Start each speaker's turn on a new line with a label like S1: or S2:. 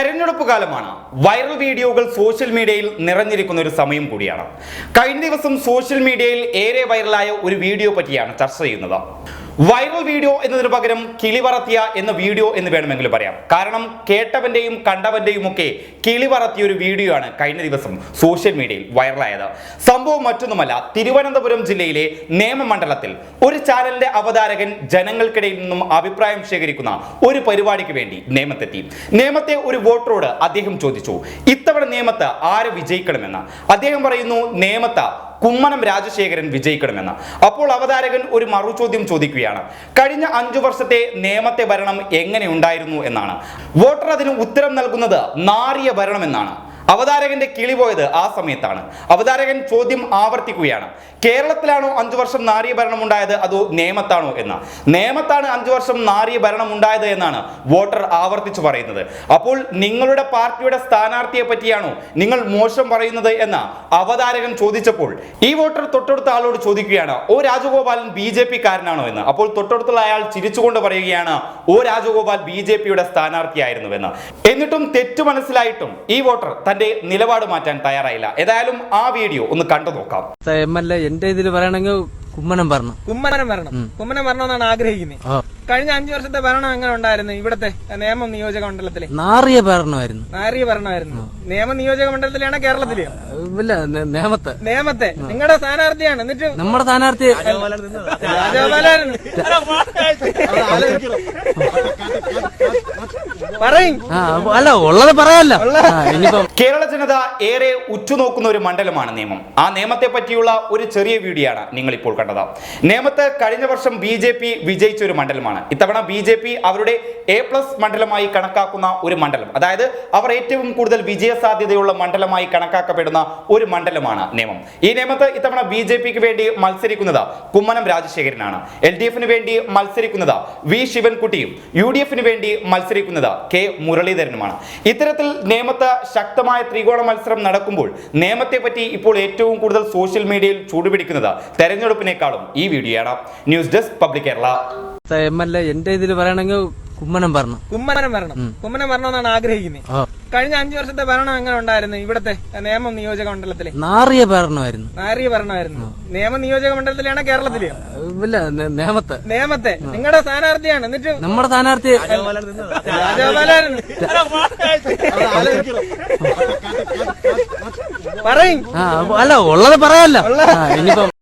S1: തെരഞ്ഞെടുപ്പ് കാലമാണ്. വൈറൽ വീഡിയോകൾ സോഷ്യൽ മീഡിയയിൽ നിറഞ്ഞിരിക്കുന്ന ഒരു സമയം കൂടിയാണ്. കഴിഞ്ഞ ദിവസം സോഷ്യൽ മീഡിയയിൽ ഏറെ വൈറലായ ഒരു വീഡിയോ പറ്റിയാണ് ചർച്ച ചെയ്യുന്നത്. വൈറൽ വീഡിയോ എന്നതിന് പകരം കിളിപറത്തിയ എന്ന വീഡിയോ എന്ന് വേണമെങ്കിലും പറയാം. കാരണം കേട്ടവന്റെയും കണ്ടവന്റെയും ഒക്കെ കിളിപറത്തിയ ഒരു വീഡിയോ ആണ് കഴിഞ്ഞ ദിവസം സോഷ്യൽ മീഡിയയിൽ വൈറലായത്. സംഭവം മറ്റൊന്നുമല്ല, തിരുവനന്തപുരം ജില്ലയിലെ നേമമണ്ഡലത്തിൽ ഒരു ചാനലിന്റെ അവതാരകൻ ജനങ്ങൾക്കിടയിൽ നിന്നും അഭിപ്രായം ശേഖരിക്കുന്ന ഒരു പരിപാടിക്ക് വേണ്ടി നേമത്തെത്തി. നേമത്തെ ഒരു വോട്ടറോട് അദ്ദേഹം ചോദിച്ചു, ഇത്തവണ നേമത്ത് ആര് വിജയിക്കണമെന്ന്. അദ്ദേഹം പറയുന്നു, നേമത്ത് കുമ്മനം രാജശേഖരൻ വിജയിക്കണമെന്ന്. അപ്പോൾ അവതാരകൻ ഒരു മറുചോദ്യം ചോദിക്കുകയാണ്, കഴിഞ്ഞ 5 വർഷത്തെ നേമത്തെ ഭരണം എങ്ങനെ ഉണ്ടായിരുന്നു എന്നാണ്. വോട്ടർ അതിന് ഉത്തരം നൽകുന്നത് നാറിയ ഭരണം എന്നാണ്. അവതാരകന്റെ കിളി പോയത് ആ സമയത്താണ്. അവതാരകൻ ചോദ്യം ആവർത്തിക്കുകയാണ്, കേരളത്തിലാണോ 5 വർഷം നാറിയ ഭരണം ഉണ്ടായത് അതോ നേമത്താണോ എന്ന്. നേമത്താണ് 5 വർഷം നാറിയ ഭരണം ഉണ്ടായത് എന്നാണ് വോട്ടർ ആവർത്തിച്ചു പറയുന്നത്. അപ്പോൾ നിങ്ങളുടെ പാർട്ടിയുടെ സ്ഥാനാർത്ഥിയെ പറ്റിയാണോ നിങ്ങൾ മോശം പറയുന്നത് എന്ന് അവതാരകൻ ചോദിച്ചപ്പോൾ ഈ വോട്ടർ തൊട്ടടുത്ത ആളോട് ചോദിക്കുകയാണ്, ഓ രാജഗോപാലൻ BJP കാരനാണോ എന്ന്. അപ്പോൾ തൊട്ടടുത്തുള്ള അയാൾ ചിരിച്ചുകൊണ്ട് പറയുകയാണ്, ഓ രാജഗോപാൽ BJPയുടെ സ്ഥാനാർത്ഥിയായിരുന്നുവെന്ന്. എന്നിട്ടും തെറ്റു മനസ്സിലായിട്ടും ഈ വോട്ടർ തന്റെ നിലപാട് മാറ്റാൻ തയ്യാറായില്ല. ഏതായാലും ആ വീഡിയോ ഒന്ന് കണ്ടു നോക്കാം.
S2: MLA എന്റെ ഇതിൽ പറയണെങ്കിൽ കുമ്മനം ഭരണം
S3: എന്നാണ് ആഗ്രഹിക്കുന്നത്. കഴിഞ്ഞ 5 വർഷത്തെ ഭരണം എങ്ങനെ ഉണ്ടായിരുന്നു ഇവിടത്തെ നേമം നിയോജക മണ്ഡലത്തിലെ?
S2: നാറിയ ഭരണമായിരുന്നു.
S3: നേമം നിയോജക മണ്ഡലത്തിലാണ് കേരളത്തിലെയോ?
S2: ഇല്ല, നേമത്തെ
S3: നിങ്ങളുടെ സ്ഥാനാർത്ഥിയാണ്. എന്നിട്ട്
S2: നമ്മുടെ സ്ഥാനാർത്ഥി
S3: രാജഗോപാലൻ പറയും.
S2: അല്ല, ഉള്ളത് പറയാലോ. ഇനിയിപ്പം
S1: കേരള ജനത ഏറെ ഉറ്റുനോക്കുന്ന ഒരു മണ്ഡലമാണ് നേമം. ആ നേമത്തെ പറ്റിയുള്ള ഒരു ചെറിയ വീഡിയോ ആണ് നിങ്ങൾ ഇപ്പോൾ കണ്ടത്. നേമത്ത് കഴിഞ്ഞ വർഷം BJP വിജയിച്ച ഒരു മണ്ഡലമാണ്. ഇത്തവണ BJP അവരുടെ A+ മണ്ഡലമായി കണക്കാക്കുന്ന ഒരു മണ്ഡലം, അതായത് അവർ ഏറ്റവും കൂടുതൽ വിജയ സാധ്യതയുള്ള മണ്ഡലമായി കണക്കാക്കപ്പെടുന്ന ഒരു മണ്ഡലമാണ് നേമം. ഈ നേമത്ത് ഇത്തവണ BJPക്ക് വേണ്ടി മത്സരിക്കുന്നത് കുമ്മനം രാജശേഖരനാണ്. LDFന് വേണ്ടി മത്സരിക്കുന്നത് V ശിവൻകുട്ടിയും UDFന് വേണ്ടി മത്സരിക്കുന്നത് K മുരളീധരനുമാണ്. ഇത്തരത്തിൽ നേമത്ത് ശക്തമായ ത്രികോണ മത്സരം നടക്കുമ്പോൾ നേമത്തെ പറ്റി ഇപ്പോൾ ഏറ്റവും കൂടുതൽ സോഷ്യൽ മീഡിയയിൽ ചൂടുപിടിക്കുന്നത് തെരഞ്ഞെടുപ്പിനേക്കാളും ഈ വീഡിയോയാണ്. News desk public Kerala.
S2: MLA എന്റെ ഇതിൽ പറയണെങ്കിൽ കുമ്മനം ഭരണം
S3: എന്നാണ് ആഗ്രഹിക്കുന്നത്. കഴിഞ്ഞ 5 വർഷത്തെ ഭരണം എങ്ങനെ ഉണ്ടായിരുന്നു ഇവിടത്തെ നേമം നിയോജക മണ്ഡലത്തിലെ?
S2: നാറിയ ഭരണമായിരുന്നു.
S3: നേമം നിയോജക മണ്ഡലത്തിലാണ് കേരളത്തിലെയോ?
S2: ഇല്ല, നേമത്തെ
S3: നിങ്ങളുടെ സ്ഥാനാർത്ഥിയാണ്. എന്നിട്ട്
S2: നമ്മുടെ സ്ഥാനാർത്ഥി
S3: രാജഗോപാലൻ പറയും.
S2: അല്ല, ഉള്ളത് പറയാലോ. ഇനിയിപ്പം